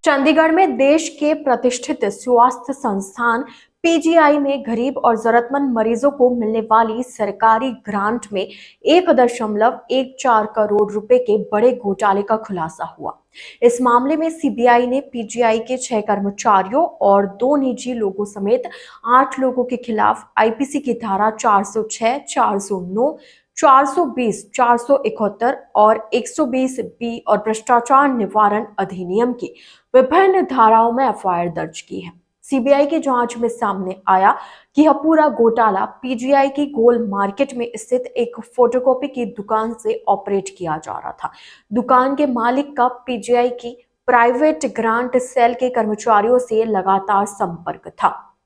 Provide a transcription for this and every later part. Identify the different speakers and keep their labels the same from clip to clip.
Speaker 1: चंडीगढ़ में देश के प्रतिष्ठित स्वास्थ्य संस्थान पीजीआई में गरीब और जरूरतमंद मरीजों को मिलने वाली सरकारी ग्रांट में 1.14 करोड़ रुपए के बड़े घोटाले का खुलासा हुआ। इस मामले में सीबीआई ने पीजीआई के 6 कर्मचारियों और 2 निजी लोगों समेत 8 लोगों के खिलाफ आईपीसी की धारा 406, 409, 420, 471 और 120 बी और भ्रष्टाचार निवारण अधिनियम की विभिन्न धाराओं में एफआईआर दर्ज की है। सीबीआई की जांच में सामने आया कि यह पूरा घोटाला पीजीआई की गोल मार्केट में स्थित एक फोटोकॉपी की दुकान से ऑपरेट किया जा रहा था। दुकान के मालिक का पीजीआई की प्राइवेट ग्रांट सेल के कर्मचारियों से लगातार संपर्क था।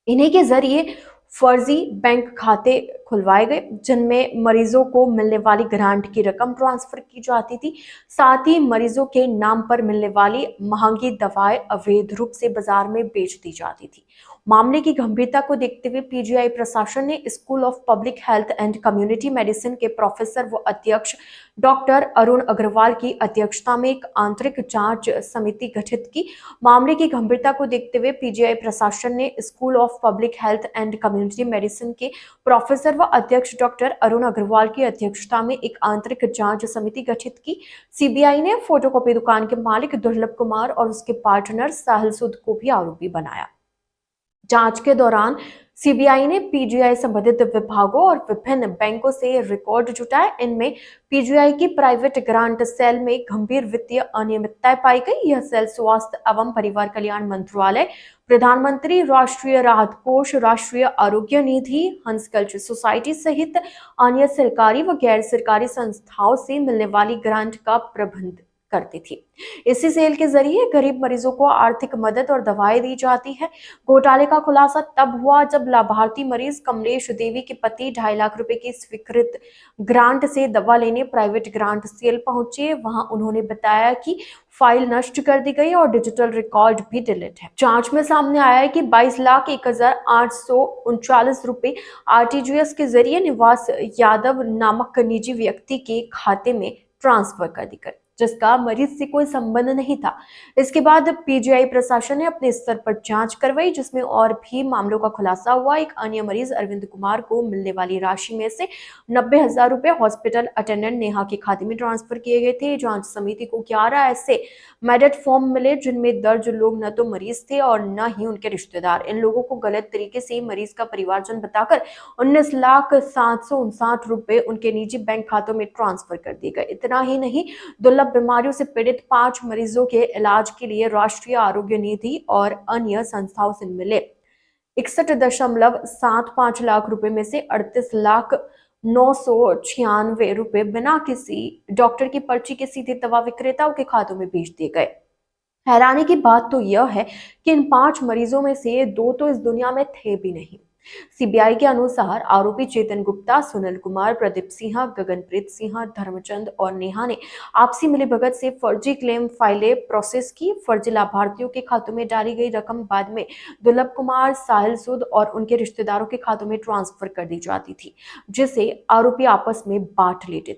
Speaker 1: इन्हीं के जरिए फर्जी बैंक खाते खुलवाए गए जिनमें मरीजों को मिलने वाली ग्रांट की रकम ट्रांसफर की जाती थी। साथ ही मरीजों के नाम पर मिलने वाली महंगी दवाएं अवैध रूप से बाजार में बेच दी जाती थी। मामले की गंभीरता को देखते हुए पीजीआई प्रशासन ने school of public health and community medicine के प्रोफेसर व अध्यक्ष डॉक्टर अरुण अग्रवाल की अध्यक्षता में एक आंतरिक जांच समिति गठित की। मामले की गंभीरता को देखते हुए पीजीआई प्रशासन ने school of public health and community medicine के प्रोफेसर व अध्यक्ष डॉक्टर अरुण अग्रवाल की अध्यक्षता में एक आंतरिक जांच समिति गठित की। सीबीआई ने फोटोकॉपी दुकान के मालिक दुर्लभ कुमार और उसके पार्टनर साहिल सूद को भी आरोपी बनाया। जांच के दौरान सीबीआई ने पीजीआई संबंधित विभागों और विभिन्न बैंकों से रिकॉर्ड जुटाए। इनमें पीजीआई की प्राइवेट ग्रांट सेल में गंभीर वित्तीय अनियमितताएं पाई गई। यह सेल स्वास्थ्य एवं परिवार कल्याण मंत्रालय, प्रधानमंत्री राष्ट्रीय राहत कोष, राष्ट्रीय आरोग्य निधि, हंस कल्चर सोसाइटी सहित अन्य सरकारी व गैर सरकारी संस्थाओं से मिलने वाली ग्रांट का प्रबंध करती थी। इसी सेल के जरिए गरीब मरीजों को आर्थिक मदद और दवाएं दी जाती है। घोटाले का खुलासा तब हुआ जब लाभार्थी मरीज कमलेश देवी के पति 2.5 लाख रुपए की स्वीकृत ग्रांट से दवा लेने प्राइवेट ग्रांट सेल पहुंचे। वहां उन्होंने बताया कि फाइल नष्ट कर दी गई और डिजिटल रिकॉर्ड भी डिलीट है। जांच में सामने आया है कि 22,01,839 रुपए आरटीजीएस के जरिए निवास यादव नामक निजी व्यक्ति के खाते में ट्रांसफर कर दी गई, जिसका मरीज से कोई संबंध नहीं था। इसके बाद पीजीआई प्रशासन ने अपने स्तर पर जांच करवाई, जिसमें और भी मामलों का खुलासा हुआ। एक अन्य मरीज अरविंद कुमार को मिलने वाली राशि में से 90,000 रुपए हॉस्पिटल अटेंडेंट नेहा के खाते में ट्रांसफर किए गए थे। जांच समिति को 11 ऐसे मेडेट फॉर्म मिले जिनमें दर्ज लोग न तो मरीज थे और न ही उनके रिश्तेदार। इन लोगों को गलत तरीके से मरीज का परिवारजन बताकर 19,759 रुपए उनके निजी बैंक खातों में ट्रांसफर कर दिए गए। इतना ही नहीं, दुर्लभ बीमारियों से पीड़ित 5 मरीजों के इलाज के लिए राष्ट्रीय आरोग्य निधि और अन्य संस्थाओं से मिले 61.75 लाख रुपए में से 38,996 रुपए बिना किसी डॉक्टर की पर्ची के सीधे दवा विक्रेताओं के खातों में भेज दिए गए। हैरानी की बात तो यह है कि इन 5 मरीजों में से 2 तो इस दुनिया में थे भी नहीं। सीबीआई के अनुसार आरोपी चेतन गुप्ता, सुनील कुमार, प्रदीप सिंह, गगनप्रीत सिंह, धर्मचंद और नेहा ने आपसी मिलीभगत से फर्जी क्लेम फाइलें प्रोसेस की। फर्जी लाभार्थियों के खातों में डाली गई रकम बाद में दुर्लभ कुमार, साहिल सूद और उनके रिश्तेदारों के खातों में ट्रांसफर कर दी जाती थी, जिसे आरोपी आपस में बांट लेते थे।